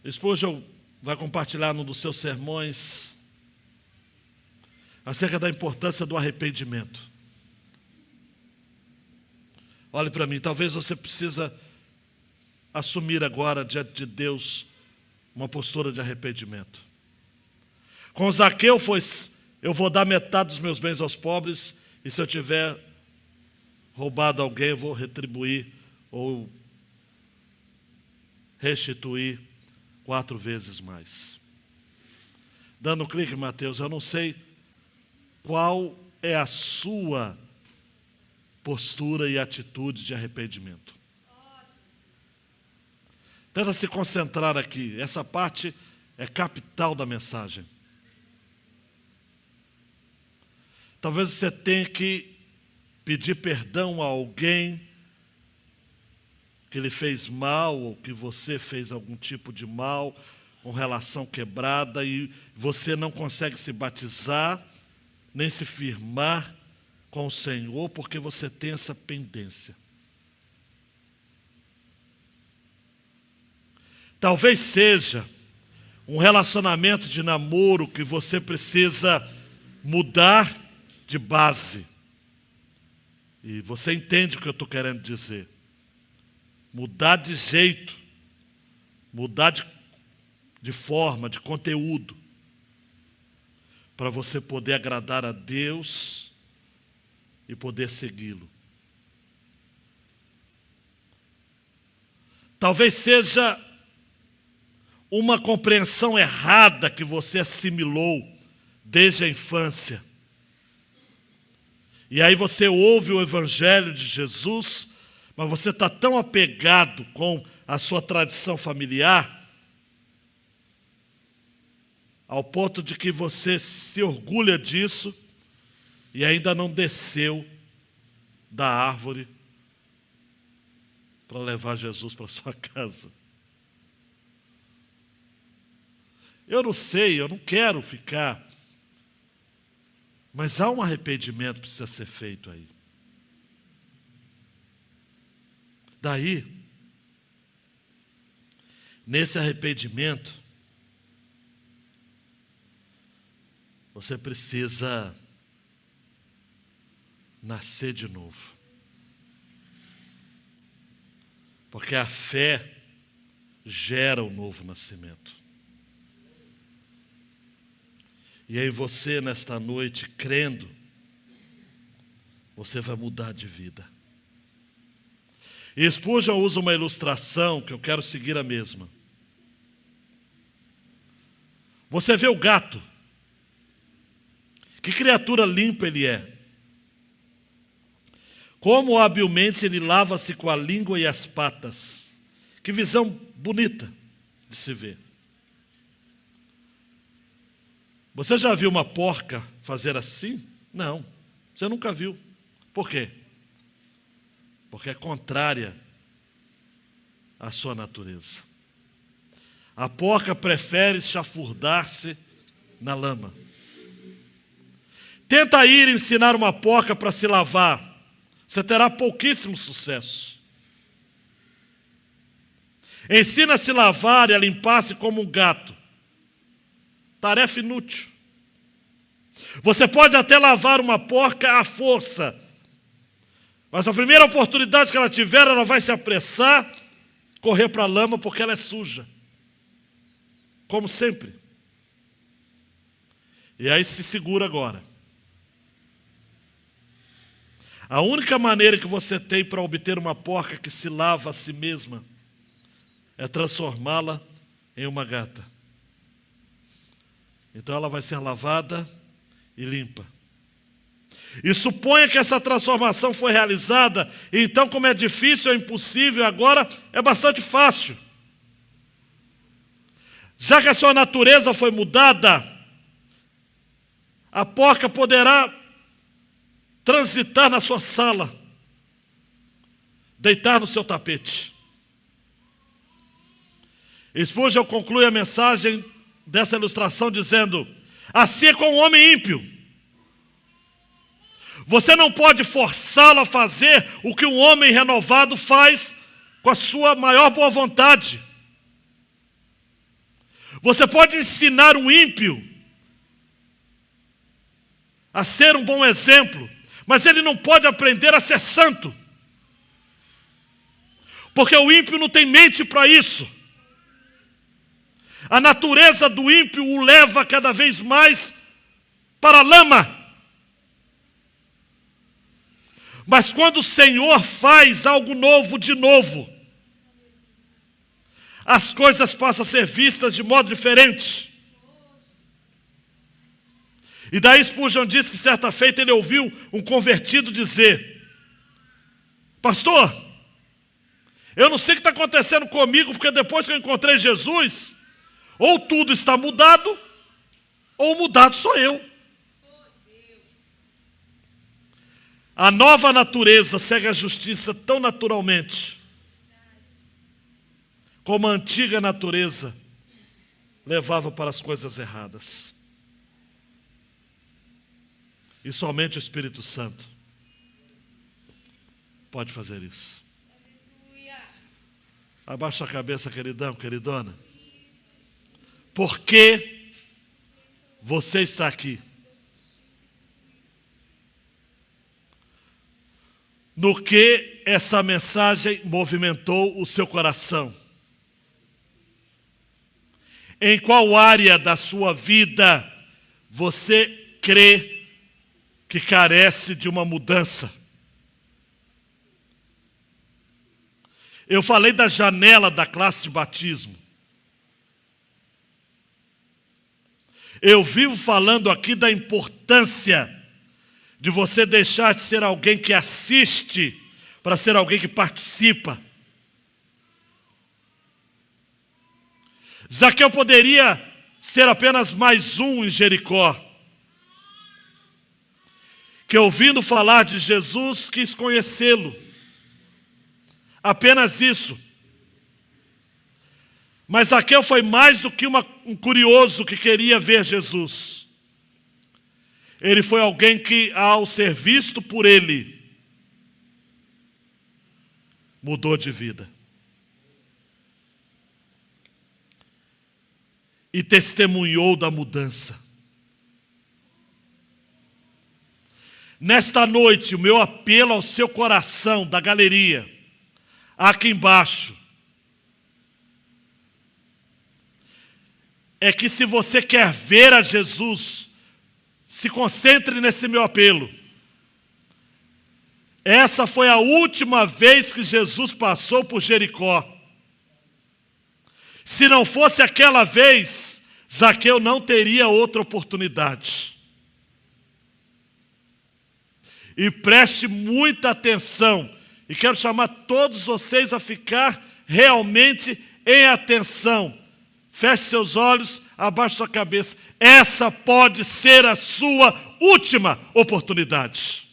Spurgeon vai compartilhar num dos seus sermões acerca da importância do arrependimento. Olhe para mim, talvez você precisa assumir agora diante de Deus uma postura de arrependimento. Com Zaqueu foi: eu vou dar metade dos meus bens aos pobres, e se eu tiver roubado alguém, eu vou retribuir ou restituir 4 vezes mais. Dando um clique, Mateus, eu não sei qual é a sua postura e atitude de arrependimento. Tenta se concentrar aqui. Essa parte é capital da mensagem. Talvez você tenha que pedir perdão a alguém que lhe fez mal, ou que você fez algum tipo de mal, com relação quebrada, e você não consegue se batizar, nem se firmar com o Senhor, porque você tem essa pendência. Talvez seja um relacionamento de namoro que você precisa mudar de base. E você entende o que eu estou querendo dizer. Mudar de jeito, mudar de forma, de conteúdo, para você poder agradar a Deus e poder segui-lo. Talvez seja uma compreensão errada que você assimilou desde a infância. E aí você ouve o Evangelho de Jesus, mas você está tão apegado com a sua tradição familiar, ao ponto de que você se orgulha disso e ainda não desceu da árvore para levar Jesus para sua casa. Eu não sei, eu não quero ficar, mas há um arrependimento que precisa ser feito aí. Daí, nesse arrependimento, você precisa nascer de novo. Porque a fé gera o novo nascimento. E aí você, nesta noite, crendo, você vai mudar de vida. E Spurgeon usa uma ilustração que eu quero seguir a mesma. Você vê o gato. Que criatura limpa ele é. Como habilmente ele lava-se com a língua e as patas. Que visão bonita de se ver. Você já viu uma porca fazer assim? Não, você nunca viu. Por quê? Porque é contrária à sua natureza. A porca prefere chafurdar-se na lama. Tenta ir ensinar uma porca para se lavar. Você terá pouquíssimo sucesso. Ensina a se lavar e a limpar-se como um gato. Tarefa inútil. Você pode até lavar uma porca à força, mas a primeira oportunidade que ela tiver, ela vai se apressar, correr para a lama porque ela é suja. Como sempre. E aí se segura agora. A única maneira que você tem para obter uma porca que se lava a si mesma é transformá-la em uma gata. Então ela vai ser lavada e limpa. E suponha que essa transformação foi realizada, e então, como é difícil, é impossível, agora é bastante fácil. Já que a sua natureza foi mudada, a porca poderá transitar na sua sala, deitar no seu tapete. Spurgeon conclui a mensagem dessa ilustração dizendo: Assim é com o homem ímpio. Você não pode forçá-lo a fazer o que um homem renovado faz com a sua maior boa vontade. Você pode ensinar um ímpio a ser um bom exemplo, mas ele não pode aprender a ser santo. Porque o ímpio não tem mente para isso. A natureza do ímpio o leva cada vez mais para a lama. Mas quando o Senhor faz algo novo de novo, as coisas passam a ser vistas de modo diferente. E daí Spurgeon diz que certa feita ele ouviu um convertido dizer: pastor, eu não sei o que está acontecendo comigo, porque depois que eu encontrei Jesus, ou tudo está mudado, ou mudado sou eu. A nova natureza segue a justiça tão naturalmente, como a antiga natureza levava para as coisas erradas. E somente o Espírito Santo pode fazer isso. Abaixa a cabeça, queridão, queridona. Por que você está aqui? No que essa mensagem movimentou o seu coração? Em qual área da sua vida você crê que carece de uma mudança? Eu falei da janela da classe de batismo. Eu vivo falando aqui da importância de você deixar de ser alguém que assiste para ser alguém que participa. Zaqueu poderia ser apenas mais um em Jericó, que ouvindo falar de Jesus quis conhecê-lo. Apenas isso. Mas Zaqueu foi mais do que um curioso que queria ver Jesus. Ele foi alguém que, ao ser visto por ele, mudou de vida. E testemunhou da mudança. Nesta noite, o meu apelo ao seu coração, da galeria, aqui embaixo, é que se você quer ver a Jesus, se concentre nesse meu apelo. Essa foi a última vez que Jesus passou por Jericó. Se não fosse aquela vez, Zaqueu não teria outra oportunidade. E preste muita atenção. E quero chamar todos vocês a ficar realmente em atenção. Feche seus olhos, abaixe sua cabeça. Essa pode ser a sua última oportunidade.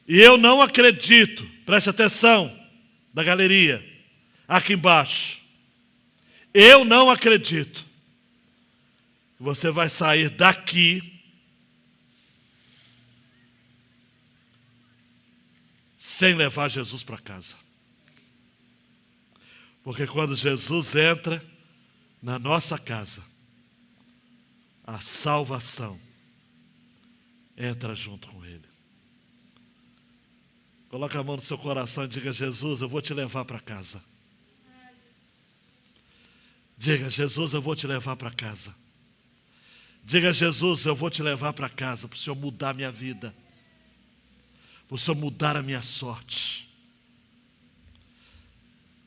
E eu não acredito, preste atenção, da galeria, aqui embaixo. Eu não acredito que você vai sair daqui sem levar Jesus para casa. Porque quando Jesus entra na nossa casa, a salvação entra junto com Ele. Coloque a mão no seu coração e diga: Jesus, eu vou te levar para casa. Diga: Jesus, eu vou te levar para casa. Diga: Jesus, eu vou te levar para casa, para o Senhor mudar a minha vida, para o Senhor mudar a minha sorte.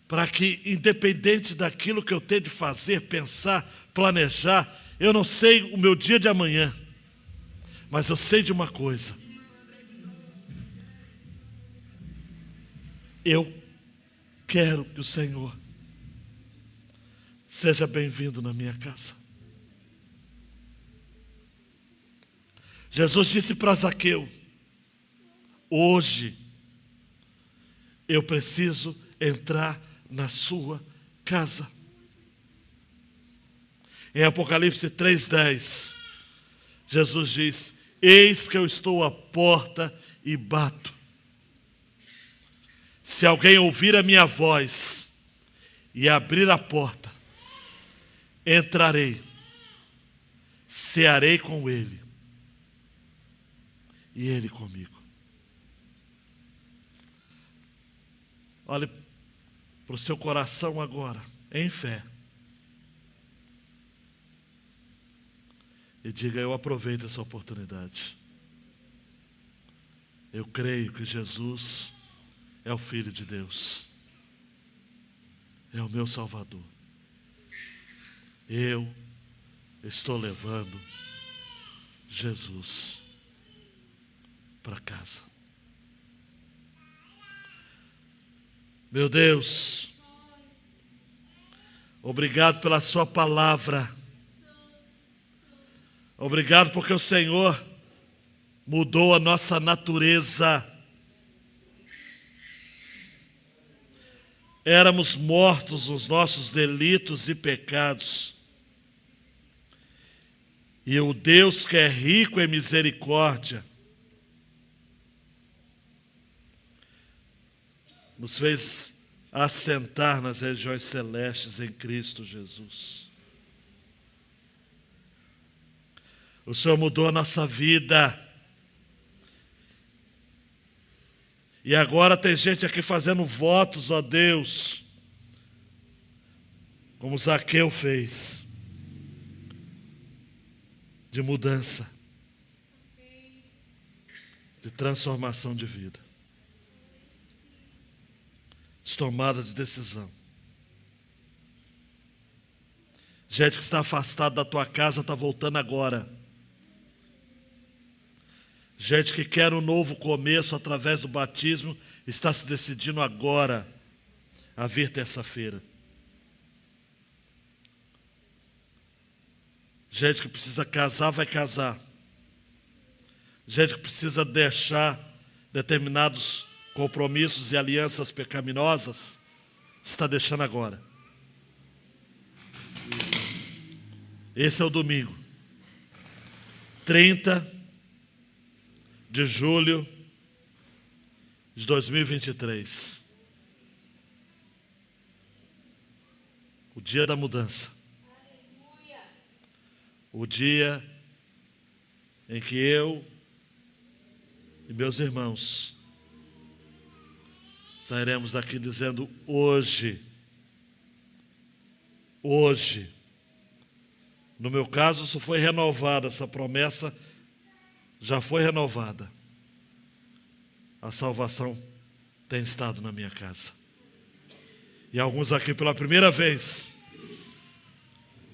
Para que, independente daquilo que eu tenho de fazer, pensar, planejar, eu não sei o meu dia de amanhã, mas eu sei de uma coisa: eu quero que o Senhor seja bem-vindo na minha casa. Jesus disse para Zaqueu: hoje eu preciso entrar na sua casa. Em Apocalipse 3:10, Jesus diz: eis que eu estou à porta e bato. Se alguém ouvir a minha voz e abrir a porta, entrarei, cearei com ele e ele comigo. Olhe para o seu coração agora, em fé. E diga: eu aproveito essa oportunidade. Eu creio que Jesus é o Filho de Deus. É o meu Salvador. Eu estou levando Jesus para casa. Meu Deus, obrigado pela sua palavra. Obrigado porque o Senhor mudou a nossa natureza. Éramos mortos nos nossos delitos e pecados. E o Deus que é rico em misericórdia nos fez assentar nas regiões celestes em Cristo Jesus. O Senhor mudou a nossa vida. E agora tem gente aqui fazendo votos, ó Deus, como Zaqueu fez, de mudança, de transformação de vida, de tomada de decisão. Gente que está afastada da tua casa está voltando agora. Gente que quer um novo começo através do batismo está se decidindo agora a vir terça-feira. Gente que precisa casar, vai casar. Gente que precisa deixar determinados compromissos e alianças pecaminosas, está deixando agora. Esse é o domingo, 30 de julho de 2023. O dia da mudança. O dia em que eu e meus irmãos sairemos daqui dizendo: hoje. No meu caso, isso foi renovado, essa promessa já foi renovada. A salvação tem estado na minha casa. E alguns aqui pela primeira vez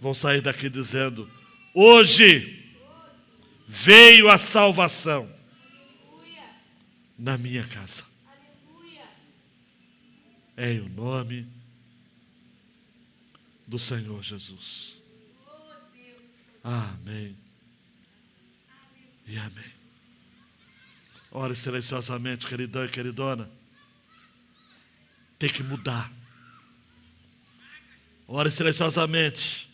vão sair daqui dizendo: hoje veio a salvação na minha casa. Em o nome do Senhor Jesus. Amém. E amém. Ore silenciosamente, queridão e queridona. Tem que mudar. Ore silenciosamente.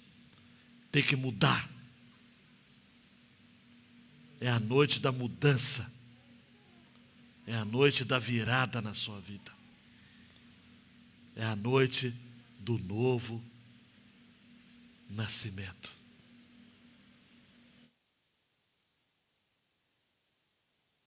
Tem que mudar. É a noite da mudança. É a noite da virada na sua vida. É a noite do novo nascimento.